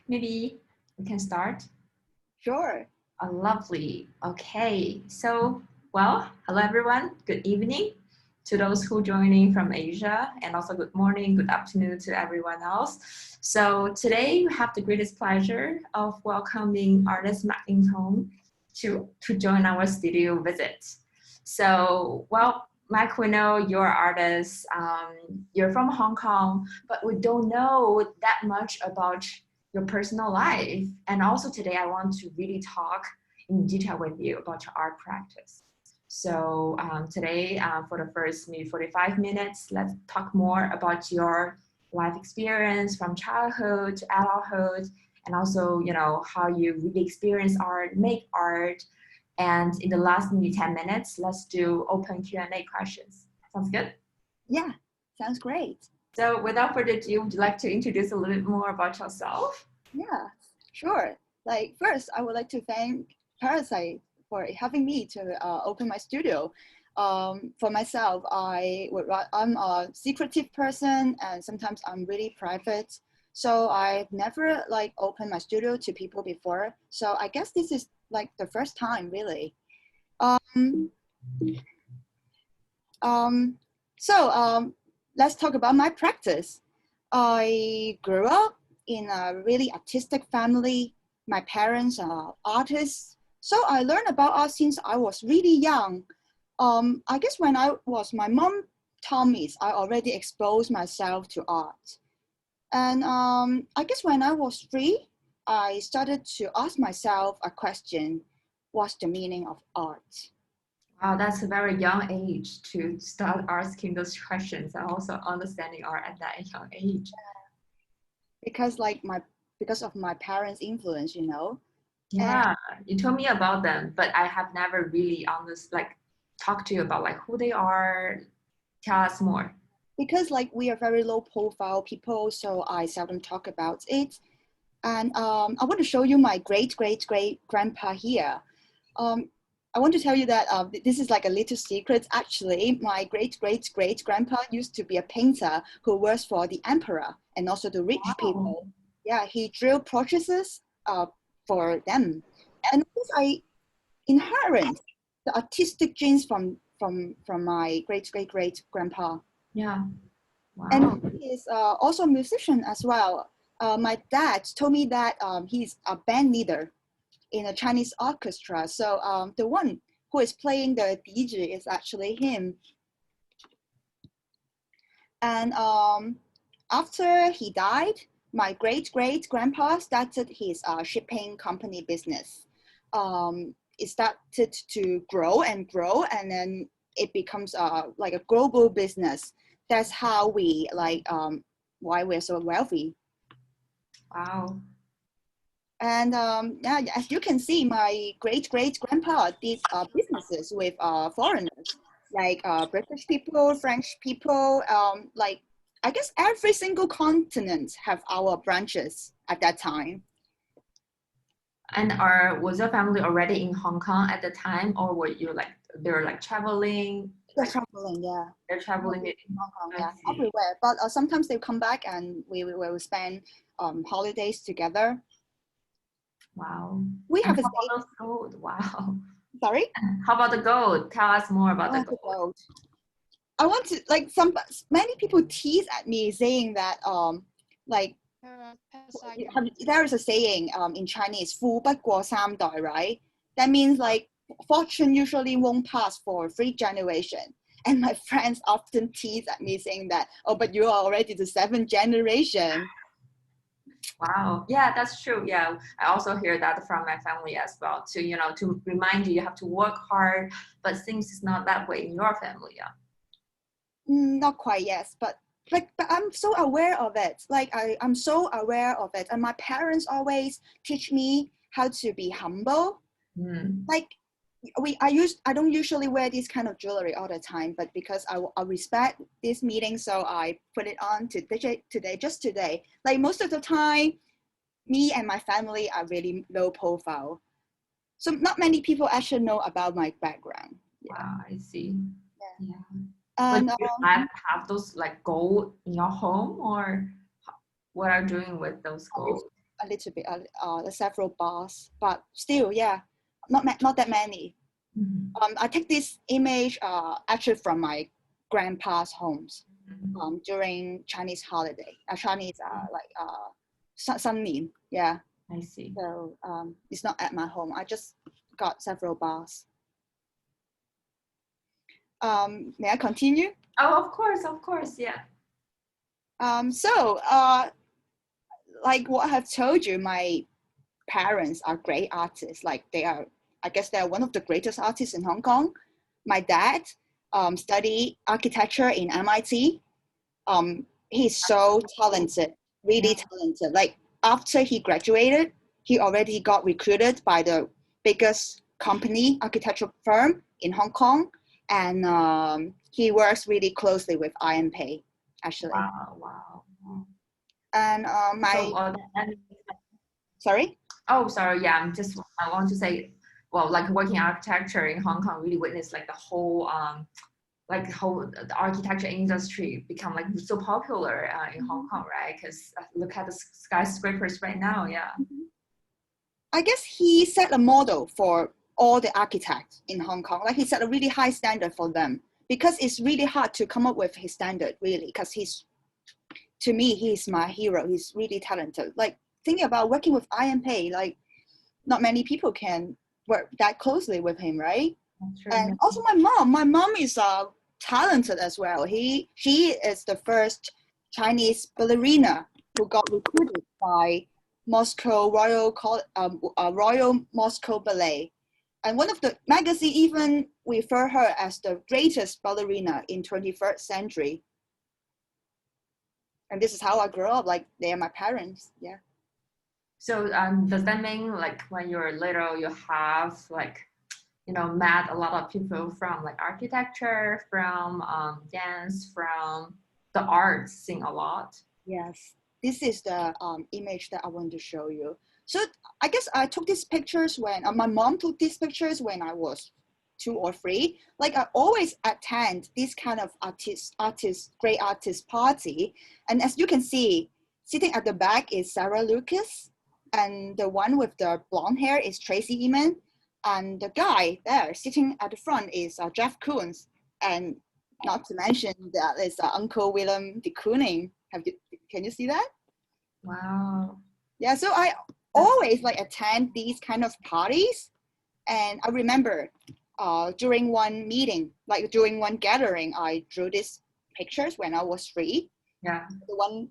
Maybe we can start. Sure. Lovely. Okay. So, hello everyone. Good evening to those who joining from Asia, and also good morning, good afternoon to everyone else. So today we have the greatest pleasure of welcoming artist Mak Ying Tung to join our studio visit. So, Mak, we know you're an artist. You're from Hong Kong, but we don't know that much about your personal life. And also today I want to really talk in detail with you about your art practice. So today for the first maybe 45 minutes, let's talk more about your life experience from childhood to adulthood, and also, how you really experience art, make art. And in the last maybe 10 minutes, let's do open Q&A questions. Sounds good? Yeah, sounds great. So without further ado, would you like to introduce a little bit more about yourself? Yeah, sure. First, I would like to thank Parasite for having me to open my studio. For myself, I'm a secretive person, and sometimes I'm really private. So I've never opened my studio to people before. So I guess this is the first time, really. Let's talk about my practice. I grew up in a really artistic family. My parents are artists. So I learned about art since I was really young. I guess when my mom taught me, I already exposed myself to art. And I guess when I was 3, I started to ask myself a question: what's the meaning of art? Wow, that's a very young age to start asking those questions and also understanding art at that young age. Because of my parents' influence, Yeah, you told me about them, but I have never really talked to you about who they are. Tell us more. Because we are very low profile people, so I seldom talk about it. And I want to show you my great grandpa here. I want to tell you that this is a little secret. Actually, my great grandpa used to be a painter who works for the emperor and also the rich people. Yeah, he drew portraits for them. And I inherit the artistic genes from my great grandpa. Yeah. Wow. And he is also a musician as well. My dad told me that he's a band leader in a Chinese orchestra. So the one who is playing the DJ is actually him. And after he died, my great grandpa started his shipping company business. It started to grow, and then it becomes a global business. That's how we why we're so wealthy. Wow. And yeah, as you can see, my great grandpa did businesses with foreigners, British people, French people, I guess every single continent have our branches at that time. And was your family already in Hong Kong at the time, or were you they were traveling? They're traveling, yeah. They're traveling in Hong Kong, yeah, everywhere. But sometimes they come back and we will spend holidays together. Wow. We have a gold. Wow. Sorry? How about the gold? Tell us more about the gold. I want to many people tease at me saying that there is a saying in Chinese, 富不過三代, right? That means fortune usually won't pass for 3 generations. And my friends often tease at me saying that, oh, but you are already the 7th generation. Wow. Yeah, that's true. Yeah, I also hear that from my family as well. To remind you have to work hard, but things is not that way in your family. Yeah. Not quite, yes, but I'm so aware of it. I'm so aware of it, and my parents always teach me how to be humble. I don't usually wear this kind of jewelry all the time, but because I respect this meeting, so I put it on just today. Most of the time, me and my family are really low profile, so not many people actually know about my background. Yeah. Wow, I see. Yeah. And do you have those gold in your home, or what are you doing with those gold? a little bit, several bars, but still, yeah, not that many. I take this image actually from my grandpa's homes during Chinese holiday, Chinese Sunmin, yeah. I see. So it's not at my home. I just got several bars. May I continue? Oh, of course, yeah. So like what I have told you, my parents are great artists. Like I guess they're one of the greatest artists in Hong Kong. My dad studied architecture in MIT. He's so talented, really talented. Like after he graduated, he already got recruited by the biggest company, architectural firm in Hong Kong. And he works really closely with Anqi, actually. Wow. And sorry? Oh, sorry. Yeah, I want to say, well, like working architecture in Hong Kong really witnessed like the whole the architecture industry become like so popular in Hong Kong, right? Because look at the skyscrapers right now, yeah. I guess he set a model for all the architects in Hong Kong. Like he set a really high standard for them because it's really hard to come up with his standard, really, because to me, he's my hero. He's really talented. Like thinking about working with Anqi, like not many people can work that closely with him, right? And also my mom is talented as well. She is the first Chinese ballerina who got recruited by Moscow Royal Moscow Ballet, and one of the magazine even refer her as the greatest ballerina in 21st century. And this is how I grew up. Like they are my parents, yeah. So does that mean like when you're little, you have like, met a lot of people from like architecture, from dance, from the arts, sing a lot? Yes, this is the image that I want to show you. So I guess I took these pictures when my mom took these pictures when I was 2 or 3. Like I always attend this kind of great artist party. And as you can see, sitting at the back is Sarah Lucas. And the one with the blonde hair is Tracy Eman. And the guy there sitting at the front is Jeff Koons. And not to mention that is Uncle Willem de Kooning. Can you see that? Wow. Yeah, so I always like attend these kind of parties. And I remember during one meeting, like during one gathering, I drew these pictures when I was 3. Yeah. The one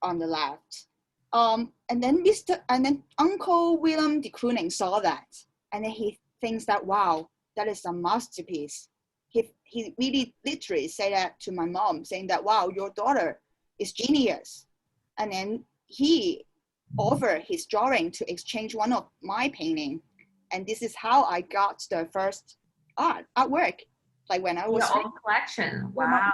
on the left. And then Uncle Willem de Kooning saw that, and then he thinks that, wow, that is a masterpiece. He really literally said that to my mom, saying that, wow, your daughter is genius. And then he offered his drawing to exchange one of my painting. And this is how I got the first artwork, like when I was your own collection. Wow.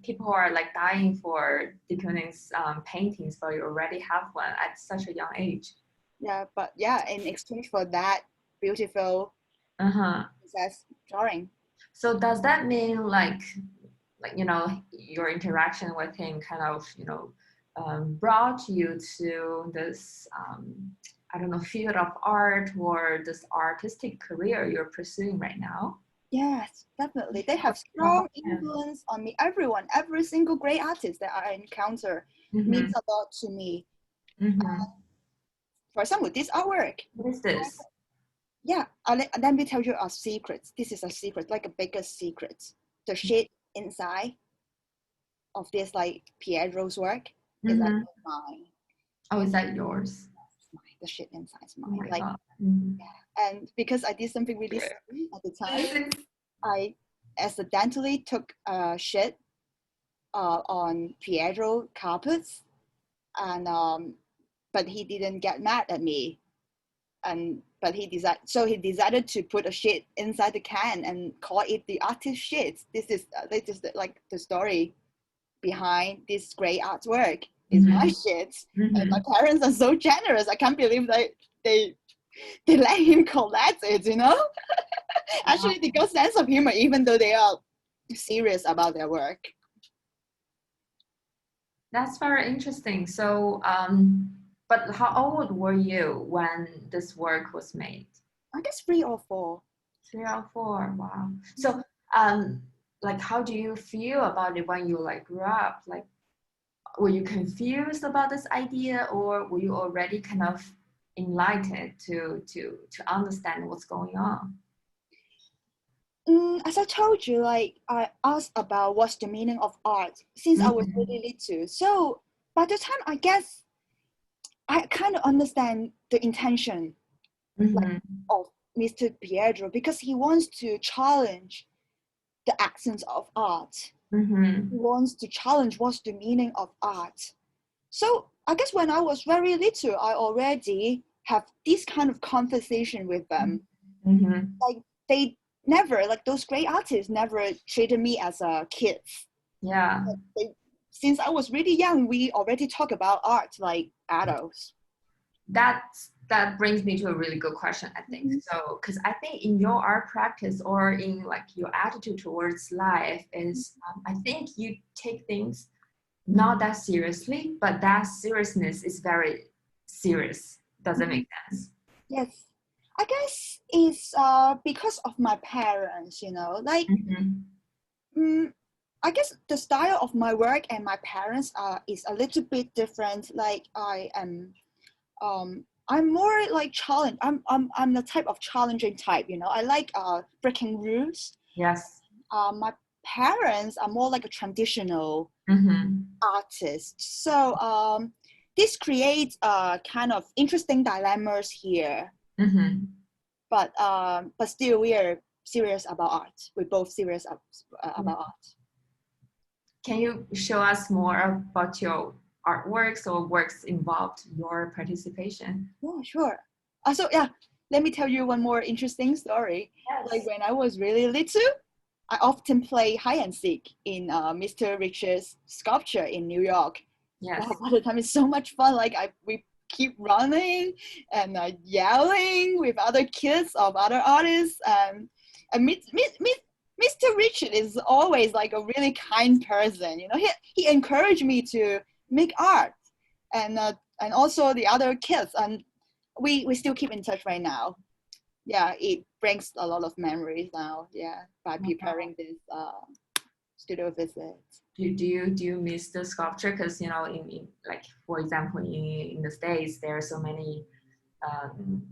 People are like dying for de Kooning's paintings, but you already have one at such a young age. Yeah, but yeah, in exchange for that beautiful princess drawing. So does that mean like your interaction with him kind of brought you to this field of art or this artistic career you're pursuing right now? Yes, definitely. They have strong influence on me. Every single great artist that I encounter means a lot to me. For example, this artwork. What is this? Let me tell you a secret. This is a secret, like a biggest secret. The shit inside of this like Piedro's work is like mine. Oh, is that yours? The shit inside is mine. Oh my God. And because I did something really silly at the time, I accidentally took a shit on Piedro carpets, and but he didn't get mad at me, but he decided to put a shit inside the can and call it the artist shit. This is like the story behind this great artwork. Is my shit. And my parents are so generous. I can't believe they let him collect it, Actually, they got sense of humor even though they are serious about their work. That's very interesting. So, but how old were you when this work was made? I guess 3 or 4. 3 or 4. Wow. So, um, like, how do you feel about it when you like grew up? Like, were you confused about this idea, or were you already kind of enlightened to understand what's going on? As I told you, like I asked about what's the meaning of art since I was Mm-hmm. really little. So by the time I guess I kind of understand the intention like Mm-hmm. of Mr. Pietro because he wants to challenge the essence of art. Mm-hmm. He wants to challenge what's the meaning of art. So I guess when I was very little, I already have this kind of conversation with them. Mm-hmm. Like they never, like those great artists never treated me as a kid. Yeah. They, since I was really young, we already talk about art like adults. That brings me to a really good question, I think. Mhm. So because I think in your art practice or in like your attitude towards life is I think you take things not that seriously, but that seriousness is very serious. Does it Mhm. make sense? Yes. I guess it's because of my parents, like Mm-hmm. mm, I guess the style of my work and my parents is a little bit different. Like I'm more like challenge. I'm the type of challenging type. I like breaking rules. Yes. My parents are more like a traditional Mm-hmm. artist. So this creates kind of interesting dilemmas here. Mm-hmm. But still we are serious about art. We're both serious about art. Can you show us more about your artworks or works involved your participation? Yeah, sure. So yeah, let me tell you one more interesting story. Like Yes. when I was really little, I often play hide and seek in Mr. Rich's sculpture in New York. Like Yes. all the time, it's so much fun. Like we keep running and yelling with other kids of other artists. And Mr. Richard is always like a really kind person. He encouraged me to make art, and also the other kids, and we still keep in touch right now. Yeah, it brings a lot of memories now. Yeah, by preparing this studio visit. Do you miss the sculpture? Because in like for example in the States there are so many um,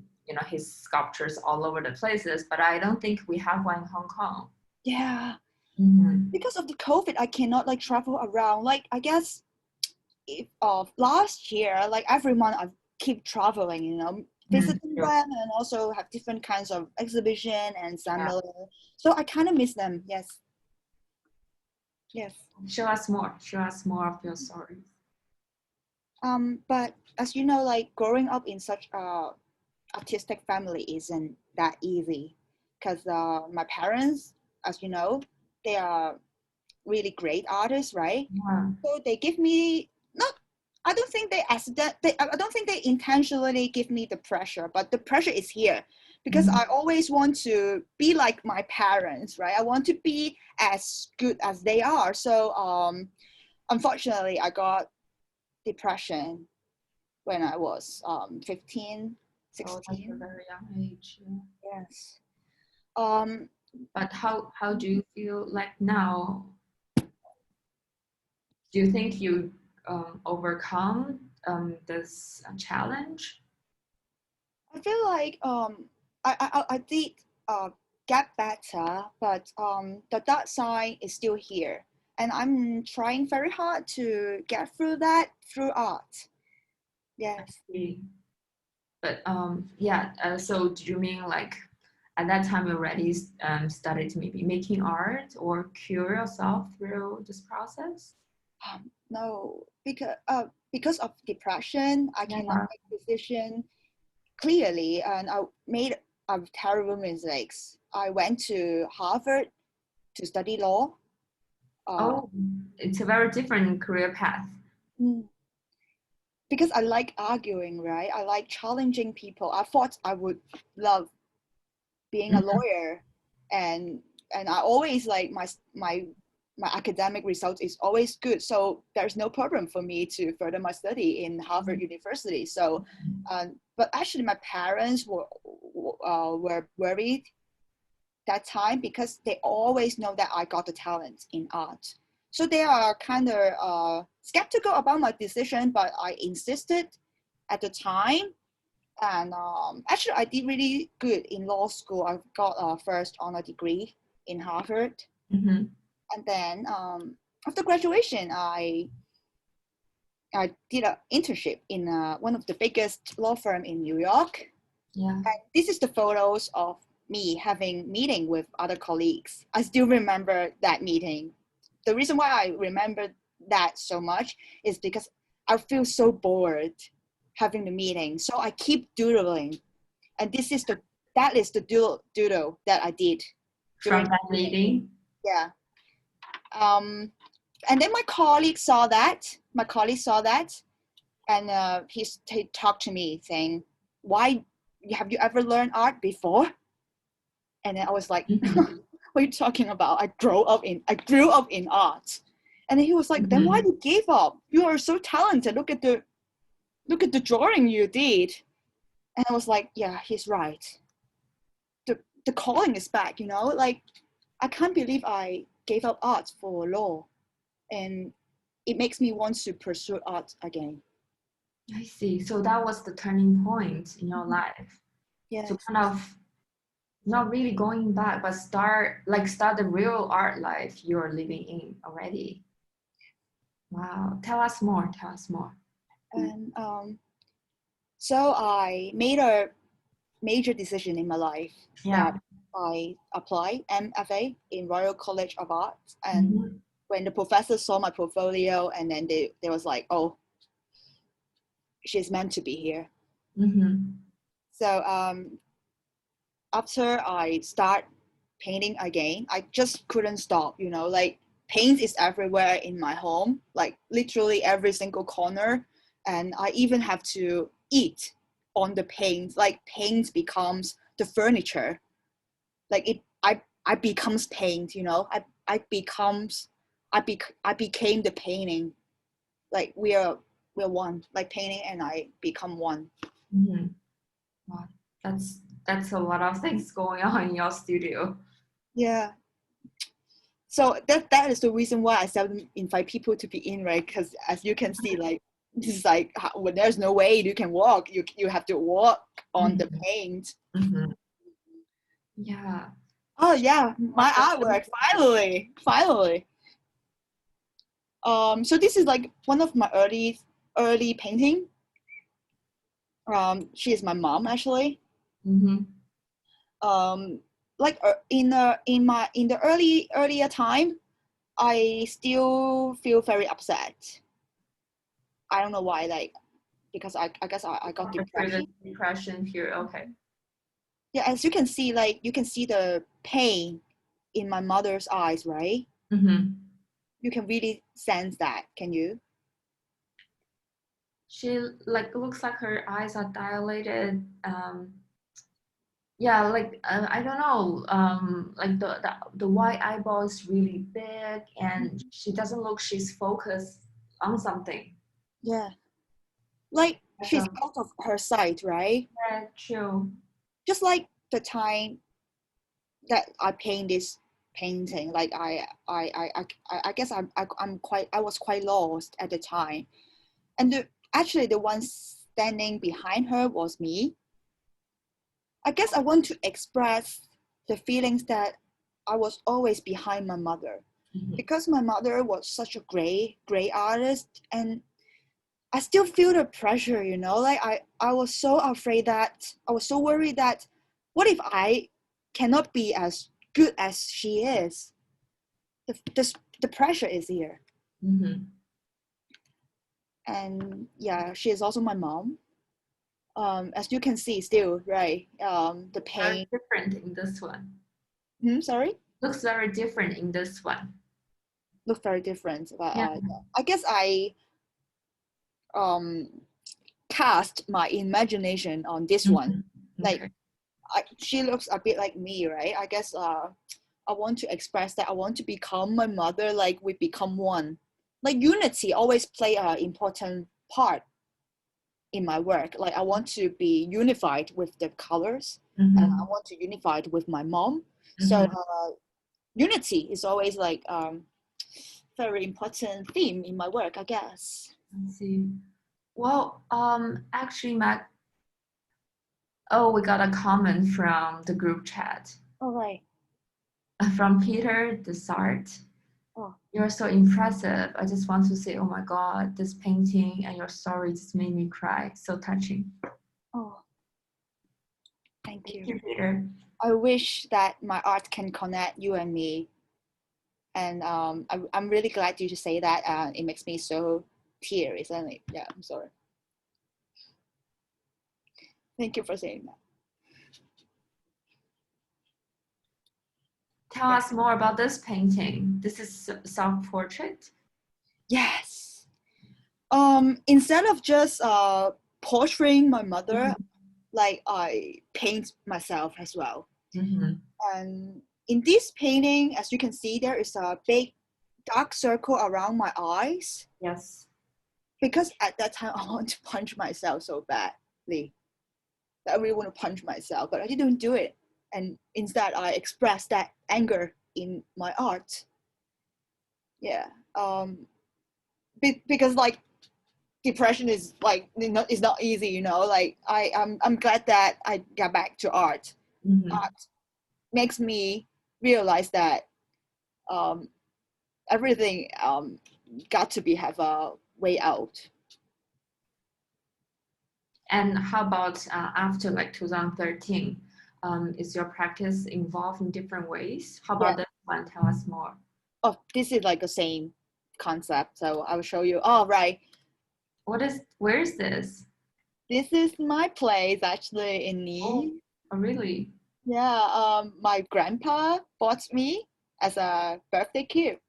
his sculptures all over the places, but I don't think we have one in Hong Kong. Yeah, Mm-hmm. because of the COVID, I cannot like travel around. Like I guess if last year, like every month I keep traveling, visiting Sure. them and also have different kinds of exhibition and Yeah. similar. So I kind of miss them. Yes, yes. Show us more. Show us more of your stories. But as you know, like growing up in such a artistic family isn't that easy, because my parents, as you know, they are really great artists, right? Yeah. So they give me not. I don't think they accident. I don't think they intentionally give me the pressure, but the pressure is here because Mhm. I always want to be like my parents, right? I want to be as good as they are. So unfortunately, I got depression when I was 15, Oh, that's a 16. very young age. Yeah. Yes. Um, But how do you feel like now? Do you think you overcome this challenge? I feel like I did get better, but the dark side is still here, and I'm trying very hard to get through that through art. Yes. See. But yeah. So do you mean like at that time you already started maybe making art or cure yourself through this process? No, because of depression, I cannot Yeah. make decision clearly, and I made a terrible mistakes. I went to Harvard to study law. Uh, Oh, it's a very different career path. mm, because I like arguing, right? I like challenging people. I thought I would love being a Mhm. lawyer, and I always like my my academic result is always good. So there's no problem for me to further my study in Harvard University. So, but actually my parents were worried that time because they always know that I got the talent in art. So they are kind of skeptical about my decision, but I insisted at the time. And actually I did really good in law school. I got a first honor degree in Harvard. Mm-hmm. And then after graduation, I did an internship in one of the biggest law firm in New York. Yeah. And this is the photos of me having meeting with other colleagues. I still remember that meeting. The reason why I remember that so much is because I feel so bored having the meeting. So I keep doodling. And that is the doodle that I did. From that meeting? Yeah. And then my colleague saw that. And he talked to me saying, "Why have you ever learned art before?" And then I was like, "What are you talking about? I grew up in art." And then he was like, "Then why did you give up? You are so talented. Look at the drawing you did." And I was like, "Yeah, he's right. The calling is back, you know? Like, I can't believe I gave up art for law. And it makes me want to pursue art again." I see. So that was the turning point in your life. Yeah. So kind of not really going back, but start the real art life you're living in already. Wow. Tell us more. And so I made a major decision in my life that I applied MFA in Royal College of Art. And when the professor saw my portfolio, and then they was like, "Oh, she's meant to be here." So after I start painting again, I just couldn't stop, you know, like paint is everywhere in my home, like literally every single corner. And I even have to eat on the paint, like paint becomes the furniture. Like I becomes paint, you know, I became the painting. Like we're one, like painting and I become one. Wow. That's a lot of things going on in your studio. Yeah. So that is the reason why I seldom invite people to be in, right? Because as you can see, like this is like when there's no way you can walk, you have to walk on the paint. Yeah. Oh yeah, my artwork finally. So this is like one of my early painting. She is my mom actually. Like in the earlier time, I still feel very upset. I don't know why, like because I guess I got depression. Depression here, okay. Yeah, as you can see, like you can see the pain in my mother's eyes, right? You can really sense that, can you? She looks like her eyes are dilated. Yeah, I don't know. Like the white eyeball is really big, and she doesn't look. She's focused on something. Yeah, like she's out of her sight, right? Yeah, true. Just like the time that I paint this painting, like I guess I was quite lost at the time, and actually the one standing behind her was me. I guess I want to express the feelings that I was always behind my mother, because my mother was such a great artist, and I still feel the pressure, you know, like I was so afraid that I was so worried that what if I cannot be as good as she is? The pressure is here. And yeah, she is also my mom. As you can see still, right? The pain. Very different in this one. Sorry? Looks very different in this one. Look very different. But Yeah. I guess I cast my imagination on this one. Like she looks a bit like me, right? I guess I want to express that I want to become my mother, like we become one. Like unity always play an important part in my work. Like I want to be unified with the colors, and I want to unify with my mom. So unity is always like very important theme in my work, I guess. I see. Well, actually, Mac, oh, we got a comment from the group chat All right. from Peter Desart. Oh. You're so impressive. I just want to say, oh my God, this painting and your story just made me cry. So touching. Oh, thank you. Thank you, Peter. I wish that my art can connect you and me. And I'm really glad you to say that. It makes me so teary, isn't it? Yeah, I'm sorry. Thank you for saying that. Tell us more about this painting. This is self-portrait? Yes. Instead of just portraying my mother, like I paint myself as well. And in this painting, as you can see, there is a big dark circle around my eyes. Yes. Because at that time, I want to punch myself so badly. I really want to punch myself, but I didn't do it. And instead, I expressed that anger in my art. Yeah. Because like depression is like it's not easy, you know. Like I'm glad that I got back to art. Art makes me realize that everything got to be have a way out. And how about after like 2013? Is your practice involved in different ways? How about this one? Tell us more. Oh, this is like the same concept. So I will show you. Oh, right. Where is this? This is my place actually in Nice. Oh, really? Yeah, my grandpa bought me as a birthday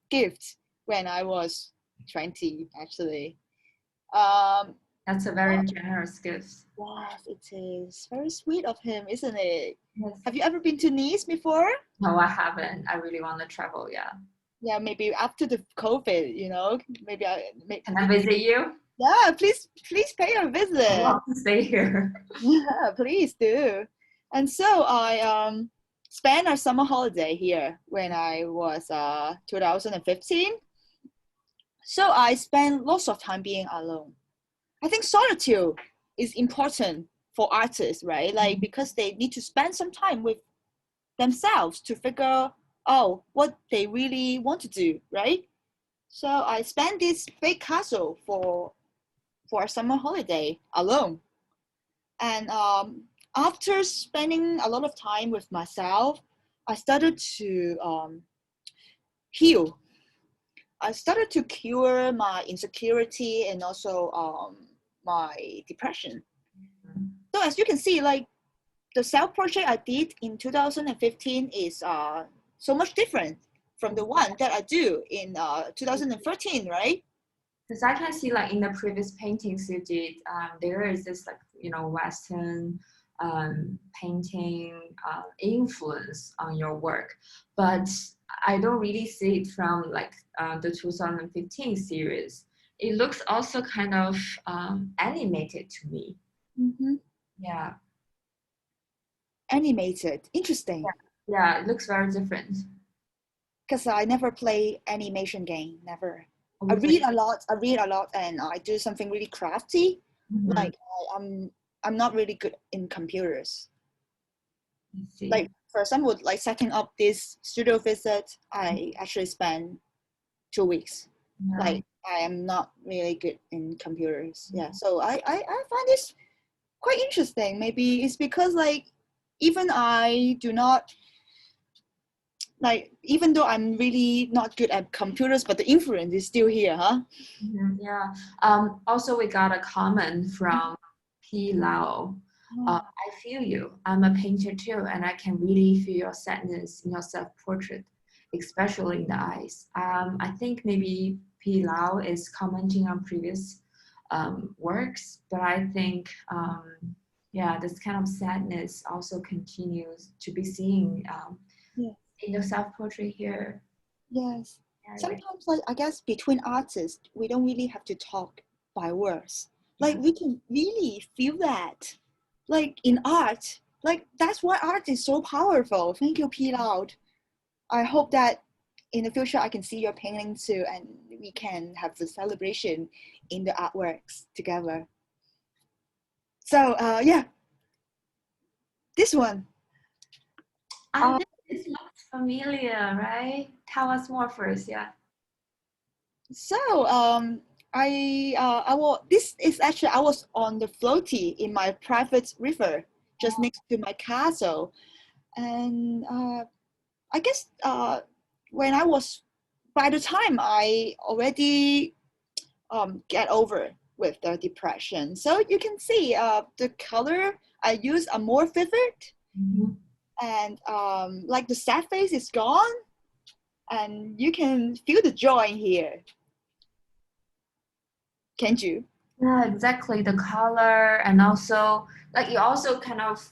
gift when I was 20 actually. That's a very generous gift. Yes, it is. Very sweet of him, isn't it? Yes. Have you ever been to Nice before? No, I haven't. I really want to travel, yeah. Yeah, maybe after the COVID, you know, maybe Can I visit you? Yeah, please pay a visit. I want to stay here. Yeah, please do. And so I spent a summer holiday here when I was 2015. So I spent lots of time being alone. I think solitude is important for artists, right? Like because they need to spend some time with themselves to figure out what they really want to do, right? So I spent this big castle for a summer holiday alone. And after spending a lot of time with myself, I started to heal. I started to cure my insecurity and also my depression. So as you can see, like the self-portrait I did in 2015 is so much different from the one that I do in 2013, right? Because I can see like in the previous paintings you did, there is this like, Western painting influence on your work, but I don't really see it from like the 2015 series. It looks also kind of animated to me. Yeah. Animated, interesting. Yeah, it looks very different. Because I never play animation game, never. Oh, I really? read a lot, and I do something really crafty. Like I'm not really good in computers. I see. Like for example, like setting up this studio visit, I actually spent 2 weeks. Yeah. Like I am not really good in computers. Yeah, so I find this quite interesting. Maybe it's because like even I do not like, even though I'm really not good at computers, but the influence is still here, huh? Yeah. Also, we got a comment from P. Lao. I feel you. I'm a painter too, and I can really feel your sadness in your self-portrait, especially in the eyes. I think maybe P. Lao is commenting on previous works, but I think, yeah, this kind of sadness also continues to be seen in the self-portrait here. Yes. Yeah, Sometimes, like, I guess between artists, we don't really have to talk by words. Like, yeah. we can really feel that. Like, in art, like, that's why art is so powerful. Thank you, P. Loud. I hope that in the future I can see your painting too, and we can have the celebration in the artworks together. So, yeah, this one. I think it looks familiar, right? Tell us more first, yeah. So, I was, this is actually, I was on the floaty in my private river just next to my castle. And I guess when I was, by the time I already get over with the depression. So you can see the color I use are more vivid, Mhm. and like the sad face is gone, and you can feel the joy in here. Can't you? Yeah, exactly. The color, and also like you also kind of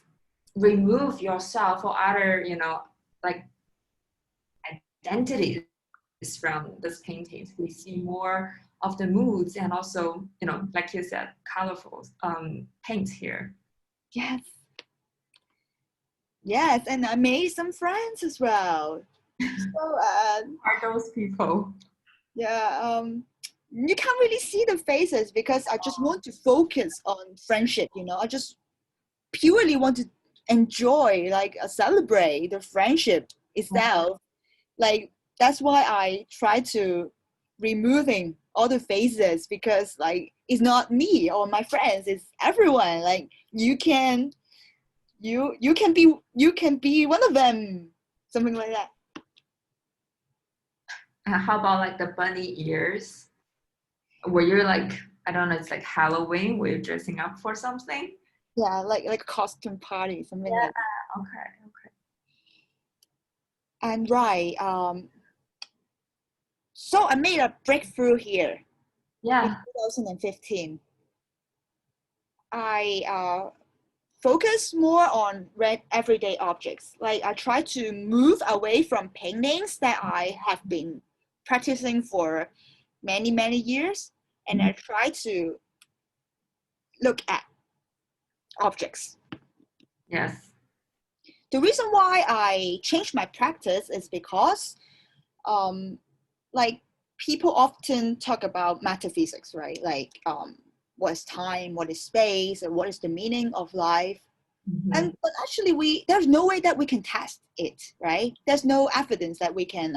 remove yourself or other, like identities from this paintings. We see more of the moods and also, like you said, colorful paints here. Yes. Yes, and I made some friends as well. So Are those people? yeah, you can't really see the faces because I just want to focus on friendship. I just purely want to enjoy, like, celebrate the friendship itself. Like, that's why I try to removing all the faces, because like it's not me or my friends, it's everyone. Like, you can be one of them, something like that. How about like the bunny ears? Were you like, I don't know, it's like Halloween, were you dressing up for something? Yeah, like costume party, something Yeah, like that. okay, okay. And right, so I made a breakthrough here in Yeah. 2015. I focus more on everyday objects. Like, I try to move away from paintings that I have been practicing for many, many years, and I try to look at objects. Yes. The reason why I changed my practice is because, like, people often talk about metaphysics, right? Like, what is time, what is space, and what is the meaning of life. Mhm. But actually, there's no way that we can test it, right? There's no evidence that we can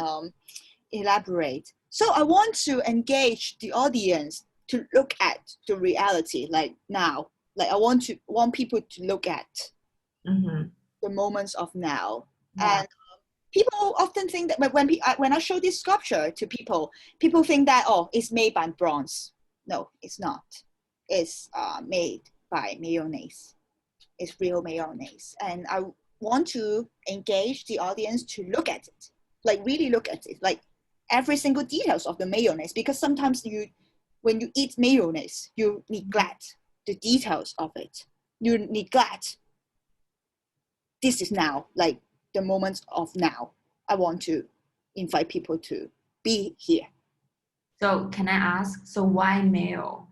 elaborate. So I want to engage the audience to look at the reality, like now. Like, I want people to look at Mhm. the moments of now. Yeah. And people often think that when I show this sculpture to people, people think that, oh, it's made by bronze. No, it's not. It's made by mayonnaise. It's real mayonnaise. And I want to engage the audience to look at it, like really look at it, like every single details of the mayonnaise, because sometimes when you eat mayonnaise, you neglect the details of it. You neglect, this is now, like the moments of now. I want to invite people to be here. So can I ask, so why male?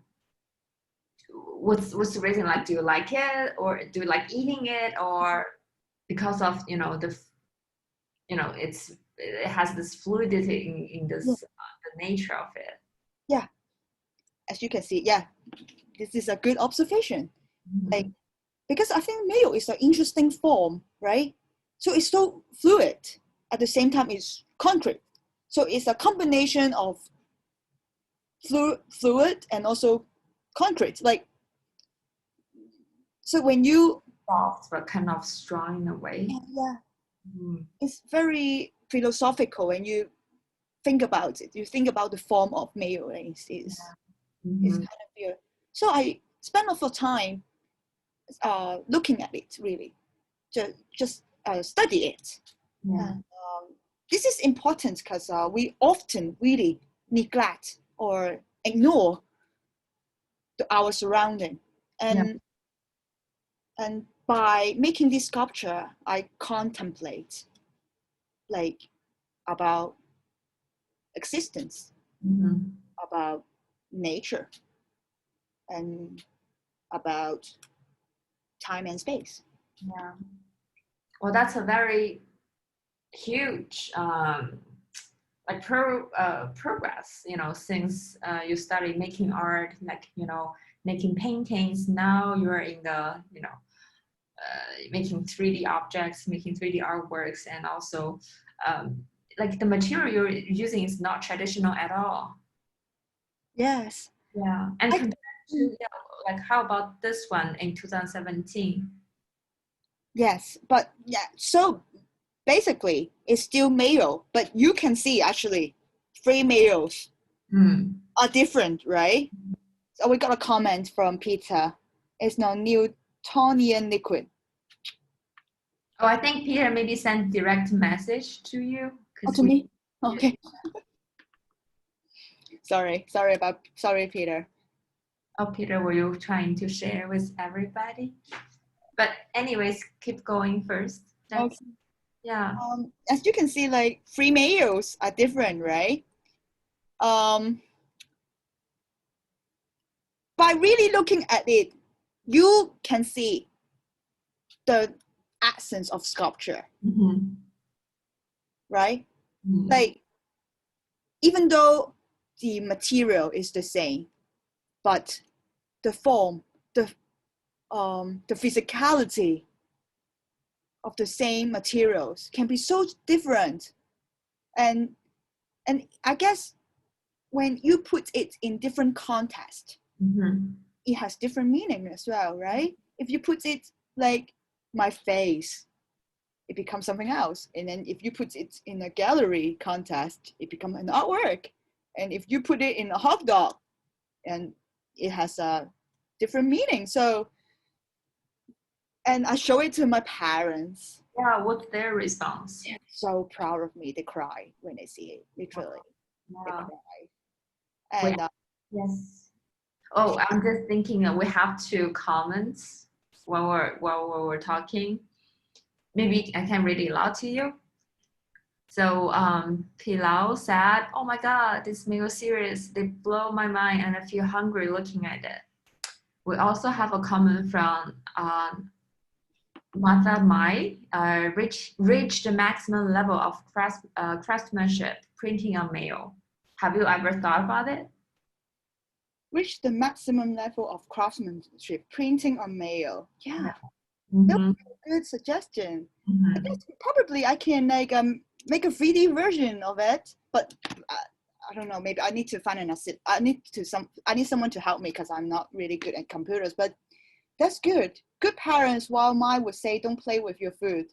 What's the reason? Like, do you like it, or do you like eating it, or because of it has this fluidity in Yeah, this the nature of it. yeah. As you can see, yeah, this is a good observation. Like, Mhm. because I think mayo is an interesting form, right? So it's so fluid. At the same time, it's concrete. So it's a combination of fluid and also concrete. Like, so when you, Soft but kind of strong in a way. yeah, Mhm. it's very philosophical when you think about it. You think about the form of mayo, and it's Mhm. kind of weird. So I spent a lot of time looking at it, really, just study it. Yeah. And this is important because we often really neglect or ignore our surrounding. Yeah. And by making this sculpture, I contemplate, like about existence, about nature, and about time and space. Yeah. Well, that's a very huge like progress, you know, since you started making art, like, you know, making paintings. Now you're in the, you know, making 3D objects, making 3D artworks, and also like the material you're using is not traditional at all. Yes. Yeah. And compared to, yeah, like how about this one in 2017? Yes, but yeah, so basically it's still male, but you can see actually three males are different, right? So we got a comment from Peter. It's no Newtonian liquid. Oh, I think Peter maybe sent direct message to you. Oh, to me? Okay. Sorry, Peter. Oh, Peter, were you trying to share with everybody? But anyways, keep going first. That's, okay. Yeah. As you can see, like three males are different, right? By really looking at it, you can see the essence of sculpture, right? Like, even though the material is the same, but the form, the physicality of the same materials can be so different. And I guess when you put it in different context, it has different meaning as well, right? If you put it like my face, it becomes something else. And then if you put it in a gallery context, it becomes an artwork. And if you put it in a hot dog, and it has a different meaning. So, and I show it to my parents. Yeah, what's their response? They're so proud of me. They cry when they see it, literally. Wow. They cry. And yes. Oh, I'm just thinking that we have to comment while we're talking. Maybe I can read it aloud to you. So Pilau said, "Oh my God, this meal series, they blow my mind and I feel hungry looking at it." We also have a comment from Martha Mai, reach the maximum level of craftsmanship, printing on mail. Have you ever thought about it? Reach the maximum level of craftsmanship, printing on mail. Yeah, that would be a good suggestion. I guess probably I can like make a 3D version of it, but I don't know. Maybe I need to find I need someone to help me because I'm not really good at computers. But that's good. Good parents, while mine would say, "Don't play with your food."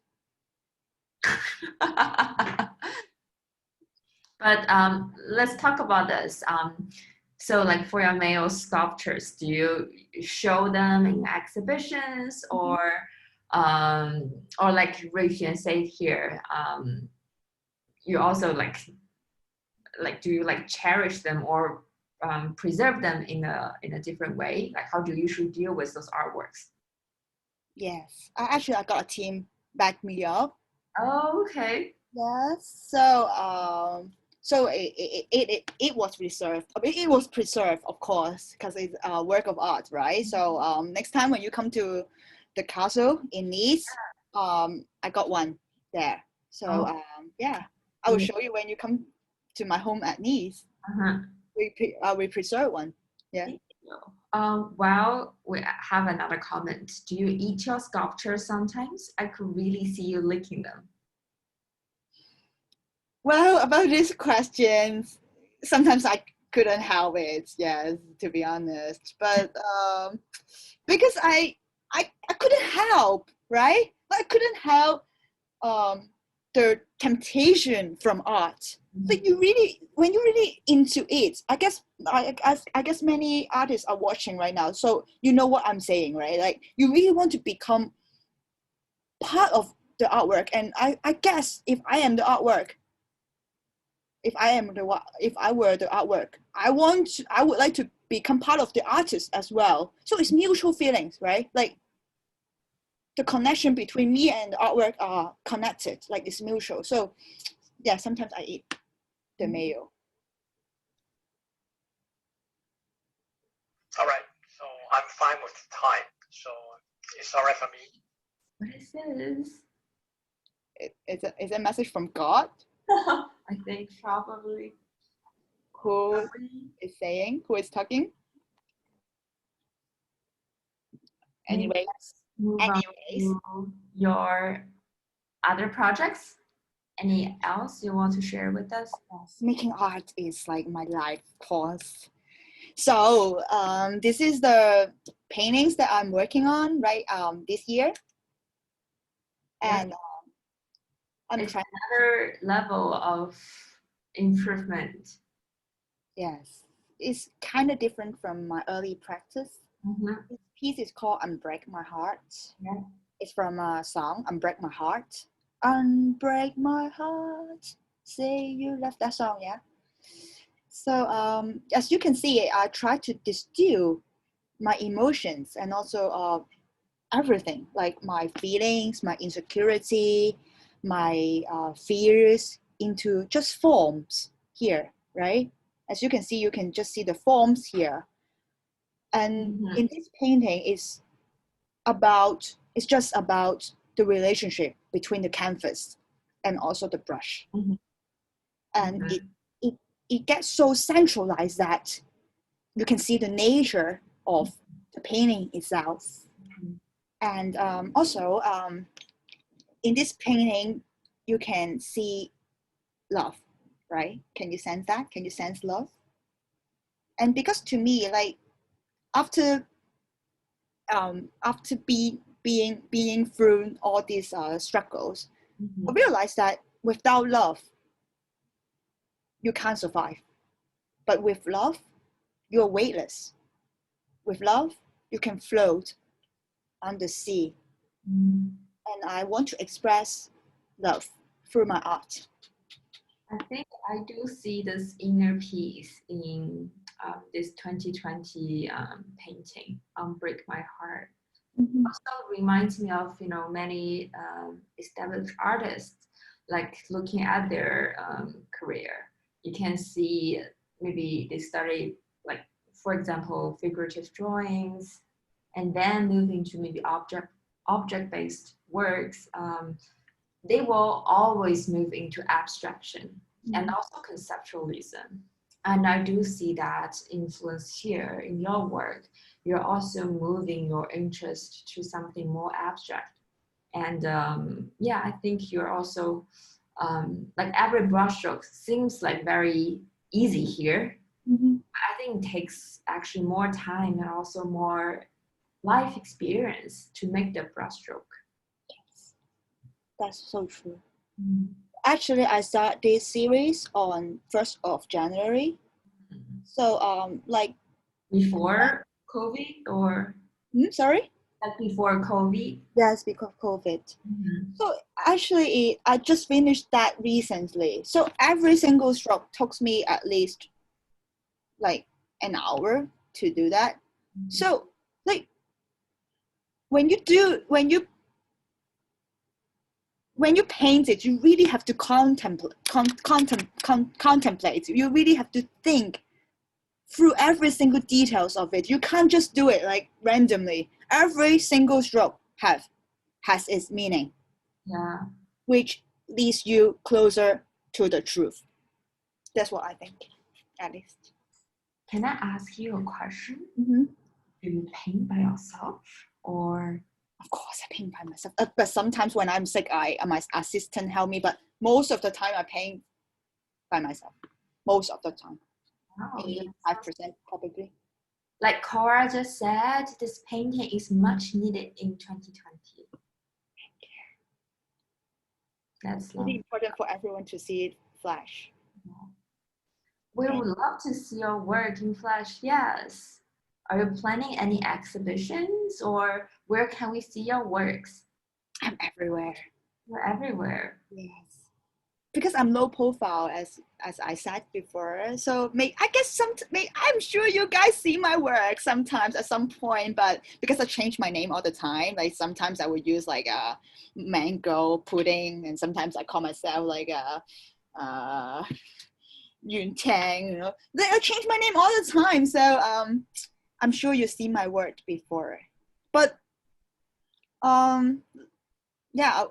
But let's talk about this. So, like for your male sculptures, do you show them in exhibitions, or like Rui said here, you also like do you like cherish them or preserve them in a different way? Like, how do you usually deal with those artworks? Yes, I got a team back me up. Oh, okay. Yes, so it was preserved. I mean, it was preserved, of course, because it's a work of art, right? So next time when you come to the castle in Nice, I got one there. So yeah, I will show you when you come to my home at Nice. We preserve one. Yeah. Well, we have another comment. Do you eat your sculptures sometimes? I could really see you licking them. Well, about these questions, sometimes I couldn't help it, yes, to be honest. But because I couldn't help, right? I couldn't help the temptation from art. But when you're really into it, I guess many artists are watching right now, so you know what I'm saying, right? Like you really want to become part of the artwork, and I guess if I am the artwork, if I were the artwork, I would like to become part of the artist as well. So it's mutual feelings, right? Like the connection between me and the artwork are connected, like it's mutual. So yeah, sometimes I eat the mayo. All right, so I'm fine with the time, so it's all right for me. What is this? It's a message from God. I think probably. Who is saying? Who is talking? Anyway, Move on to your other projects. Any else you want to share with us? Making art is like my life course. So this is the paintings that I'm working on this year, and I'm it's trying another level of improvement. Yes, it's kind of different from my early practice. This piece is called "Unbreak My Heart." Yeah. It's from a song "Unbreak My Heart." Unbreak my heart, say you love that song, yeah. So as you can see, I try to distill my emotions and also everything, like my feelings, my insecurity, my fears, into just forms here, right? As you can see, you can just see the forms here. And in this painting, it's just about the relationship between the canvas and also the brush. And it gets so centralized that you can see the nature of the painting itself. And also in this painting, you can see love, right? Can you sense that? Can you sense love? And because to me, like after being through all these struggles, I realized that without love, you can't survive. But with love, you're weightless. With love, you can float on the sea. And I want to express love through my art. I think I do see this inner peace in this 2020 painting, Break My Heart. Also reminds me of, many established artists, like looking at their career. You can see maybe they started, like, for example, figurative drawings, and then moving to maybe object-based works. They will always move into abstraction and also conceptualism. And I do see that influence here in your work. You're also moving your interest to something more abstract. And I think you're also, like every brushstroke seems like very easy here. I think it takes actually more time and also more life experience to make the brushstroke. That's so true. Actually, I started this series on 1st of January. So, like before COVID or? Sorry? Like before COVID? Yes, because of COVID. So actually, I just finished that recently. So every single stroke took me at least like an hour to do that. So like when you paint it, you really have to contemplate. You really have to think through every single details of it. You can't just do it like randomly. Every single stroke has its meaning. Yeah. Which leads you closer to the truth. That's what I think, at least. Can I ask you a question? Do you paint by yourself or? Of course, I paint by myself. But sometimes when I'm sick, my assistant help me. But most of the time, I paint by myself. Most of the time. Wow, 85% probably. Like Cora just said, this painting is much needed in 2020. Thank you. That's really important for everyone to see it flash. We would love to see your work in flash, yes. Are you planning any exhibitions or where can we see your works? I'm everywhere. You're everywhere. Yes. because I'm low profile as I said before, so I'm sure you guys see my work sometimes at some point, but because I change my name all the time, like sometimes I would use like a mango pudding, and sometimes I call myself like a Yun Tang, you know. Then I change my name all the time, so I'm sure you see my work before, but yeah.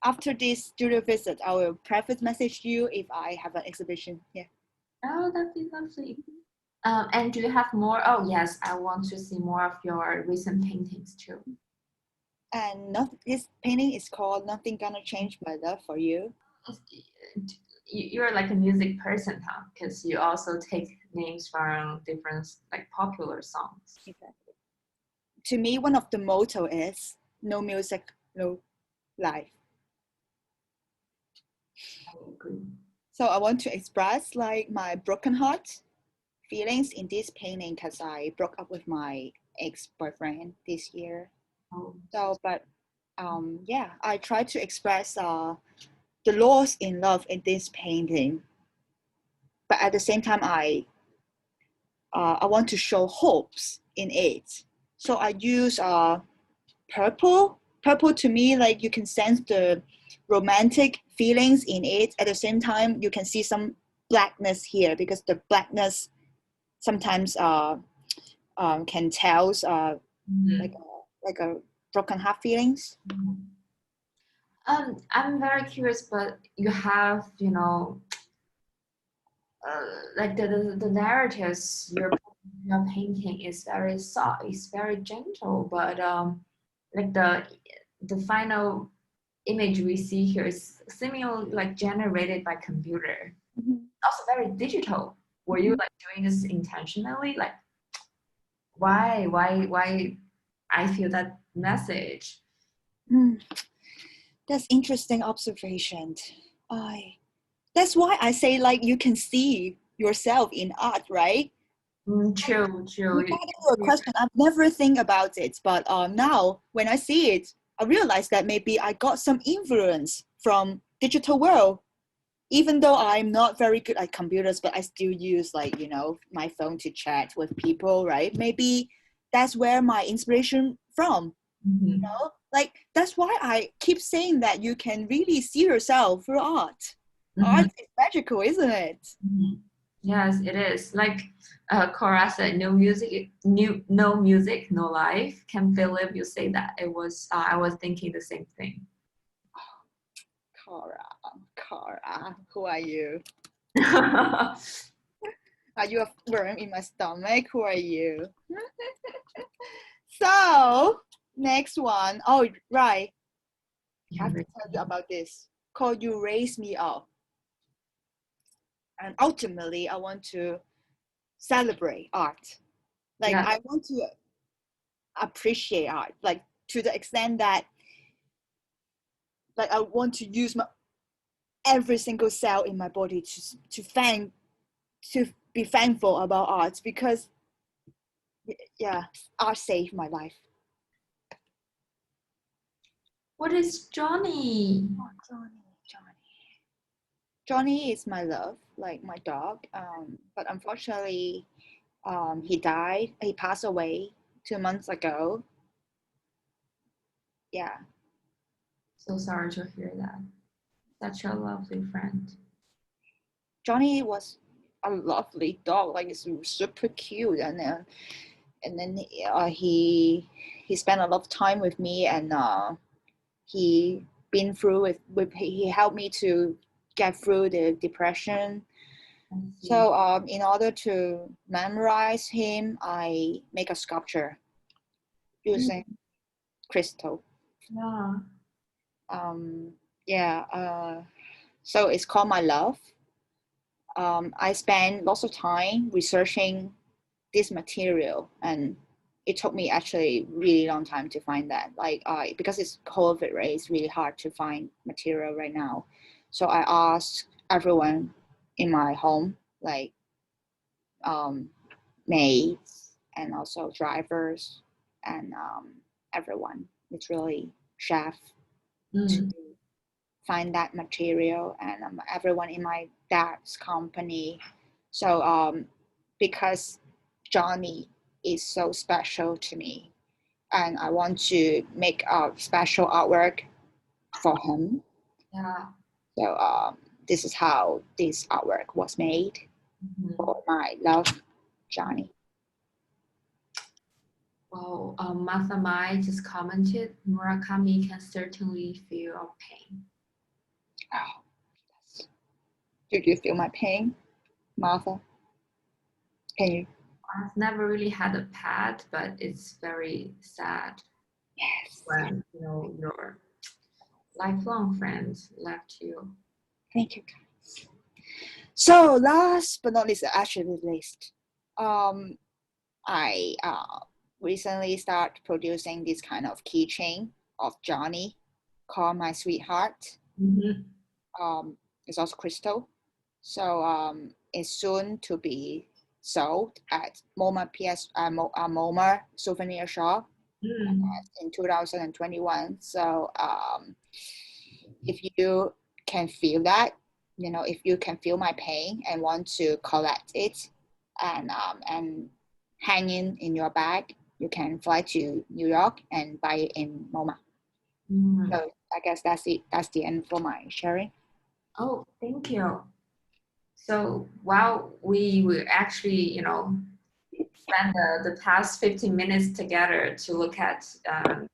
After this studio visit, I will private message you if I have an exhibition. Yeah. Oh, that'd be lovely. And do you have more? Oh, yes, I want to see more of your recent paintings too. And this painting is called "Nothing Gonna Change My Love for You." You're like a music person, huh? Because you also take names from different like popular songs. Exactly. To me, one of the motto is "No music, no life." I agree. So I want to express like my broken heart feelings in this painting because I broke up with my ex-boyfriend this year. Oh, So, but yeah, I try to express the loss in love in this painting, but at the same time, I want to show hopes in it. So I use purple. Purple to me, like you can sense the romantic feelings in it. At the same time, you can see some blackness here because the blackness sometimes can tell like a broken heart feelings. I'm very curious, but you have, like the narratives your painting is very soft, it's very gentle, but like the final image we see here is seemingly like generated by computer. Mhm. Also very digital. Were you like doing this intentionally? Like why I feel that message? Mm, that's interesting observation. I that's why I say like you can see yourself in art, right? True, true. Regarding your question, I've never think about it, but now when I see it, I realize that maybe I got some influence from digital world. Even though I'm not very good at computers, but I still use like my phone to chat with people, right? Maybe that's where my inspiration from. Mhm. Like that's why I keep saying that you can really see yourself through art. Mhm. Art is magical, isn't it? Mhm. Yes, it is. Like Cora said, no music, no life. Can't believe you say that. It was I was thinking the same thing. Cara, who are you? Are you a worm in my stomach? Who are you? So, next one. Oh, right. I have to tell you about this. Called You Raise Me Up. And ultimately, I want to celebrate art. Like, Yeah. I want to appreciate art, like, to the extent that, like, I want to use every single cell in my body to be thankful about art because, yeah, art saved my life. What is Johnny? Oh, Johnny is my love, like my dog. But unfortunately, he died. He passed away 2 months ago. Yeah. So sorry to hear that. Such a lovely friend. Johnny was a lovely dog, like it's super cute, and then he spent a lot of time with me, and he been through with he helped me to get through the depression. I see. So in order to memorize him, I make a sculpture using crystal. Yeah. Um, yeah. So it's called My Love. I spent lots of time researching this material, and it took me actually really long time to find that. Like, because it's COVID, right? It's really hard to find material right now. So I asked everyone in my home, like maids and also drivers and everyone, literally chef, to Mm. find that material, and everyone in my dad's company. So because Johnny is so special to me, and I want to make a special artwork for him. Yeah. So this is how this artwork was made for my love, Johnny. Well, Martha Mai just commented, Murakami can certainly feel our pain. Oh, yes. Did you feel my pain, Martha? Can you? I've never really had a pet, but it's very sad Yes. when your lifelong friend left you. Thank you, guys. So last but not least, actually least, I recently started producing this kind of keychain of Johnny called My Sweetheart. It's also crystal. So it's soon to be sold at MoMA MoMA souvenir shop in 2021. So if you can feel that, if you can feel my pain and want to collect it and hang in your bag, you can fly to New York and buy it in MoMA. So I guess that's it. That's the end for my sharing. Oh, thank you. So while we will actually, spend the past 15 minutes together to look at how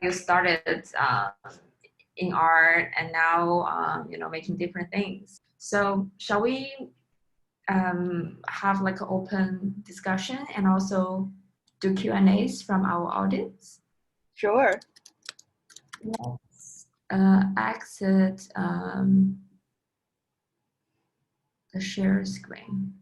you started in art and now, making different things. So shall we have like an open discussion and also do Q&As from our audience? Sure. Let's exit the share screen.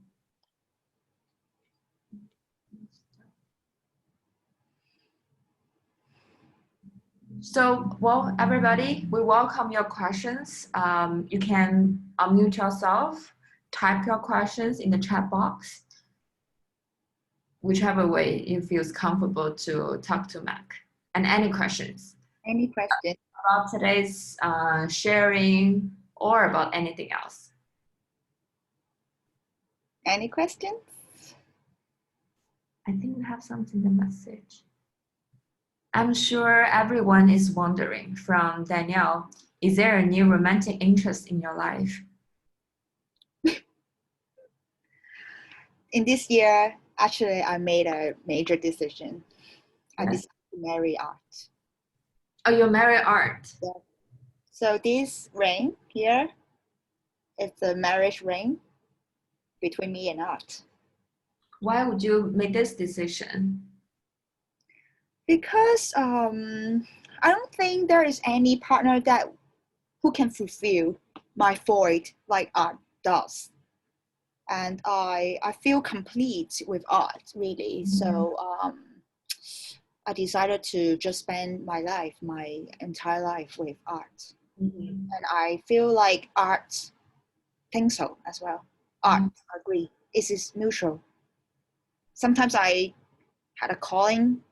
So, well, everybody, we welcome your questions. You can unmute yourself, type your questions in the chat box, whichever way you feel comfortable to talk to Mac. And any questions? Any questions? About today's sharing or about anything else? Any questions? I think we have something in the message. I'm sure everyone is wondering from Danielle, is there a new romantic interest in your life? In this year, actually, I made a major decision. I Yes. decided to marry art. Oh, you marry art. Yeah. So this ring here, it's a marriage ring between me and art. Why would you make this decision? Because I don't think there is any partner who can fulfill my void like art does. And I feel complete with art, really. So I decided to just spend my entire life with art. And I feel like art thinks so as well. Art, agree, it is mutual. Sometimes I had a calling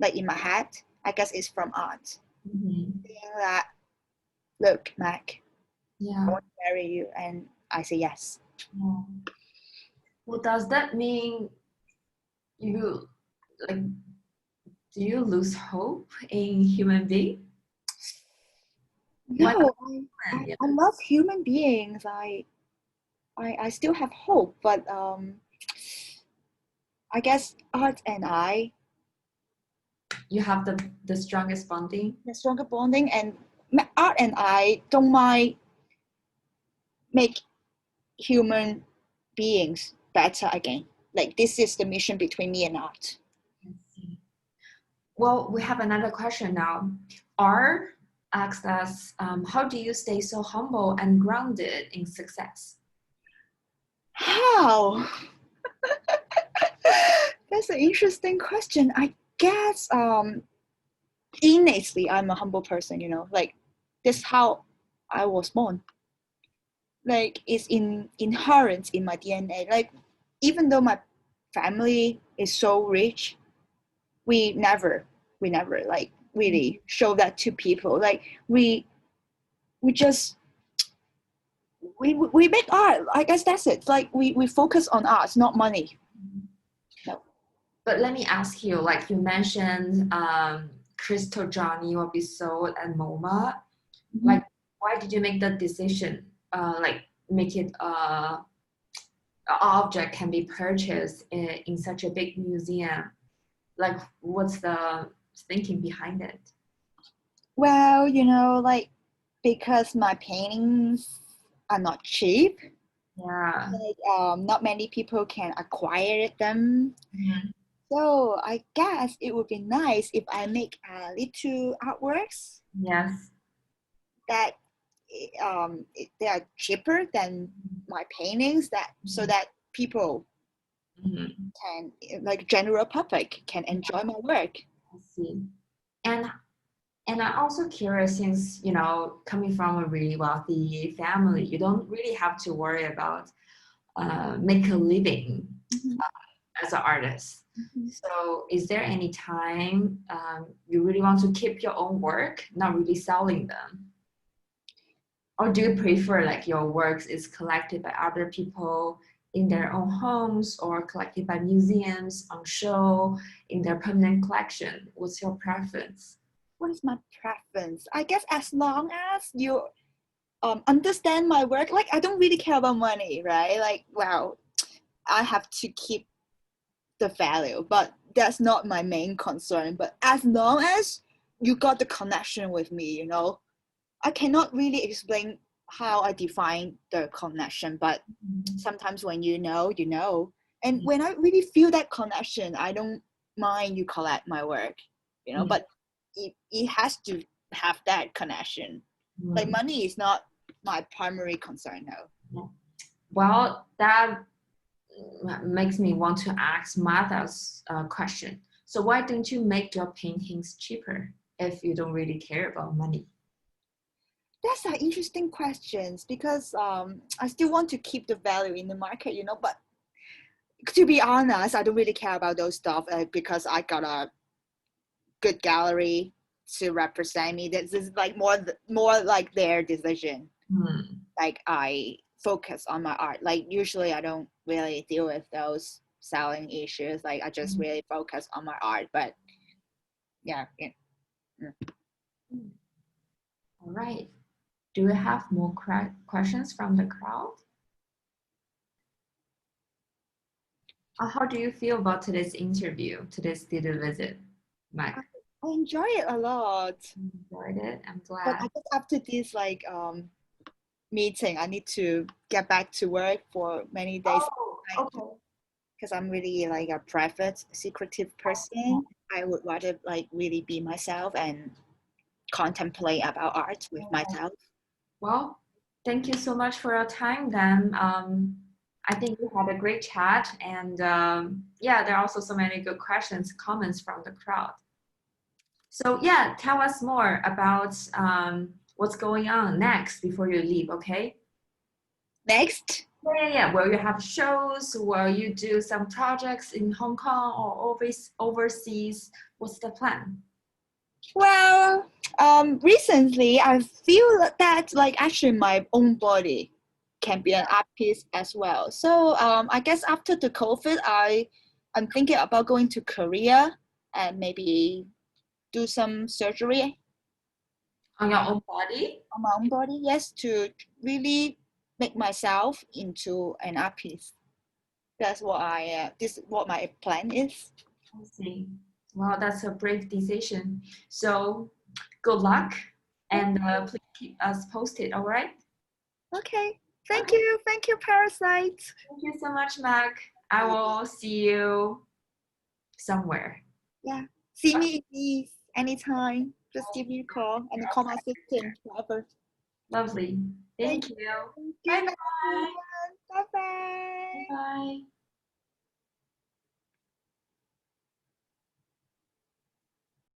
like in my head, I guess it's from art. Saying that, look, Mac, I want to marry you, and I say yes. Well, does that mean do you lose hope in human being? No, I love human beings. I still have hope, but I guess art and You have the strongest bonding? The stronger bonding, and art and I don't mind make human beings better again. Like this is the mission between me and art. I see. Well, we have another question now. R asked us, how do you stay so humble and grounded in success? How? That's an interesting question. I guess innately I'm a humble person, like that's how I was born. Like it's inherent in my DNA. Like even though my family is so rich, we never like really show that to people. Like we we just we make art. I guess that's it. Like we focus on art, not money. No. But let me ask you, like you mentioned, Crystal Johnny will be sold at MoMA. Like, why did you make the decision? Like, make it an object can be purchased in such a big museum. Like, what's the thinking behind it? Well, like because my paintings are not cheap. Yeah. Like, not many people can acquire them. Mhm. So I guess it would be nice if I make little artworks Yes. that they are cheaper than my paintings, so that people Mhm. can, like general public, can enjoy my work. I see. And I'm also curious, since coming from a really wealthy family, you don't really have to worry about make a living as an artist. So is there any time you really want to keep your own work, not really selling them? Or do you prefer like your works is collected by other people in their own homes, or collected by museums on show in their permanent collection? What's your preference? What is my preference? I guess as long as you understand my work, like I don't really care about money, right? Like, wow, I have to keep the value, but that's not my main concern. But as long as you got the connection with me, I cannot really explain how I define the connection, but sometimes when you know. And when I really feel that connection, I don't mind you collect my work, but it has to have that connection. Like money is not my primary concern, no. Well, that makes me want to ask Martha's question. So why don't you make your paintings cheaper if you don't really care about money? That's an interesting questions, because I still want to keep the value in the market, but to be honest, I don't really care about those stuff because I got a good gallery to represent me. This is like more like their decision. Like I focus on my art. Like usually I don't really deal with those selling issues. Like I just really focus on my art. But yeah. All right. Do we have more questions from the crowd? How do you feel about today's interview, today's studio visit, Mak? I enjoy it a lot. Enjoyed it. I'm glad. But I guess after this meeting, I need to get back to work for many days. Oh, okay. Because I'm really like a private, secretive person. I would rather like really be myself and contemplate about art with myself. Well, thank you so much for your time then. I think we had a great chat, and yeah, there are also so many good questions, comments from the crowd. So yeah, tell us more about what's going on next before you leave, okay? Next? Yeah. Will you have shows? Will you do some projects in Hong Kong or overseas? What's the plan? Well, recently I feel that like actually my own body can be an art piece as well. So I guess after the COVID, I'm thinking about going to Korea and maybe do some surgery On your own body? on my own body, yes, to really make myself into an art piece. That's what this is what my plan is. I see. Well, that's a brave decision. So good luck, and please keep us posted, all right? Okay. Thank you, Parasite. Thank you so much, Mac. I will see you somewhere. Yeah. See me please anytime. Just give me a call and call my assistant, whatever. Lovely. Thank you. Thank you. Bye-bye.